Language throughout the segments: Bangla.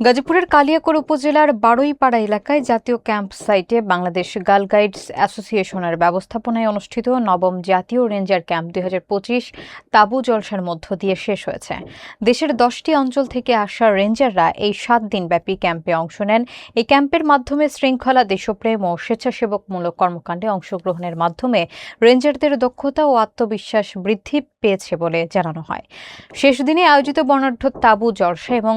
গাজীপুরের কালিয়াকৈর উপজেলার বারুইপাড়া এলাকায় জাতীয় ক্যাম্প সাইটে বাংলাদেশ গার্ল গাইডস অ্যাসোসিয়েশনের ব্যবস্থাপনায় অনুষ্ঠিত নবম জাতীয় রেঞ্জার ক্যাম্প 2025 তাঁবু জলসার মধ্য দিয়ে শেষ হয়েছে। দেশের 10টি অঞ্চল থেকে আসা রেঞ্জাররা এই 7 দিনব্যাপী ক্যাম্পে অংশ নেন। এই ক্যাম্পের মাধ্যমে শৃঙ্খলা, দেশপ্রেম ও স্বেচ্ছাসেবকমূলক কর্মকাণ্ডে অংশগ্রহণের মাধ্যমে রেঞ্জারদের দক্ষতা ও আত্মবিশ্বাস বৃদ্ধি পেয়েছে বলে জানানো হয়। শেষ দিনে আয়োজিত বর্ণাঢ্য তাঁবু জলসা এবং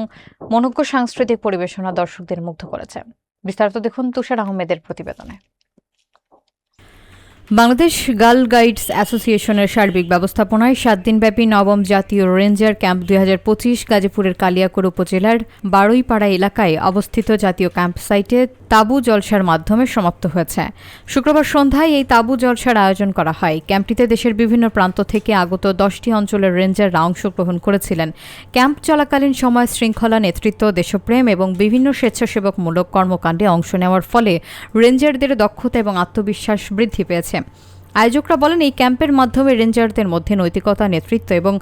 মনোজ্ঞ সাংস্কৃতিক পরিবেশনা দর্শকদের মুগ্ধ করেছে। বিস্তারিত দেখুন তুষার আহমেদের প্রতিবেদনে। বাংলাদেশ গার্ল গাইডস অ্যাসোসিয়েশনের সার্বিক ব্যবস্থাপনায় 7 দিনব্যাপী নবম জাতীয় রেঞ্জার ক্যাম্প 2025 গাজীপুরের কালিয়াকৈর উপজেলার বারুইপাড়া এলাকায় অবস্থিত জাতীয় ক্যাম্প সাইটে তাঁবু জলসার মাধ্যমে সমাপ্ত হয়েছে। শুক্রবার সন্ধ্যায় এই তাঁবু জলসার আয়োজন করা হয়। ক্যাম্পটিতে দেশের বিভিন্ন প্রান্ত থেকে আগত 10টি অঞ্চলের রেঞ্জাররা অংশগ্রহণ করেছিলেন। ক্যাম্প চলাকালীন সময় শৃঙ্খলা, নেতৃত্ব, দেশপ্রেম এবং বিভিন্ন স্বেচ্ছাসেবকমূলক কর্মকাণ্ডে অংশ নেওয়ার ফলে রেঞ্জারদের দক্ষতা এবং আত্মবিশ্বাস বৃদ্ধি পেয়েছে। আয়োজকরা বলেন, এই ক্যাম্পের মাধ্যমে রেঞ্জারদের মধ্যে নৈতিকতা, নেতৃত্ব এবং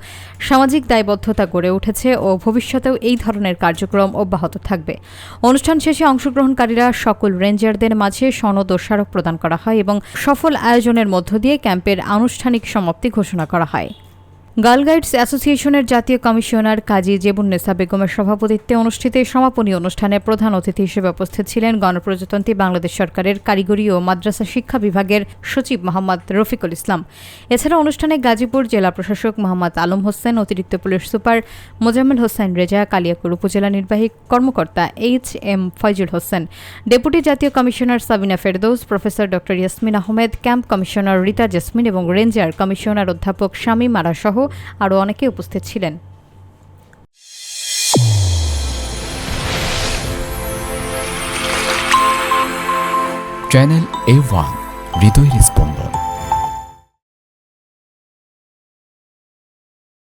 সামাজিক দায়বদ্ধতা গড়ে উঠেছে ও ভবিষ্যতেও এই ধরনের কার্যক্রম অব্যাহত থাকবে। অনুষ্ঠান শেষে অংশগ্রহণকারীরা সকল রেঞ্জারদের মাঝে সনদ ও স্মারক প্রদান করা হয় এবং সফল আয়োজনের মধ্য দিয়ে ক্যাম্পের আনুষ্ঠানিক সমাপ্তি ঘোষণা করা হয়। গার্ল গাইডস অ্যাসোসিয়েশনের জাতীয় কমিশনার কাজী জেবুন্নেসা বেগমের সভাপতিত্বে অনুষ্ঠিত সমাপনী অনুষ্ঠানে প্রধান অতিথি হিসেবে উপস্থিত ছিলেন গণপ্রজাতন্ত্রী বাংলাদেশ সরকারের কারিগরি ও মাদ্রাসা শিক্ষা বিভাগের সচিব মোহাম্মদ রফিকুল ইসলাম। এছাড়া অনুষ্ঠানে গাজীপুর জেলা প্রশাসক মোহাম্মদ আলম হোসেন, অতিরিক্ত পুলিশ সুপার মোজাম্মেল হোসেন রেজা, কালিয়াকৈর উপজেলা নির্বাহী কর্মকর্তা HM ফয়জুল হোসেন, ডেপুটি জাতীয় কমিশনার সাবিনা ফেরদৌস, প্রফেসর ড Yasmin Ahmed, camp commissioner Rita jasmine এবং রেঞ্জার কমিশনার অধ্যাপক শামীম আরা সহ আরও অনেকে উপস্থিত ছিলেন। চ্যানেল A1 হৃদয়ের স্পন্দন।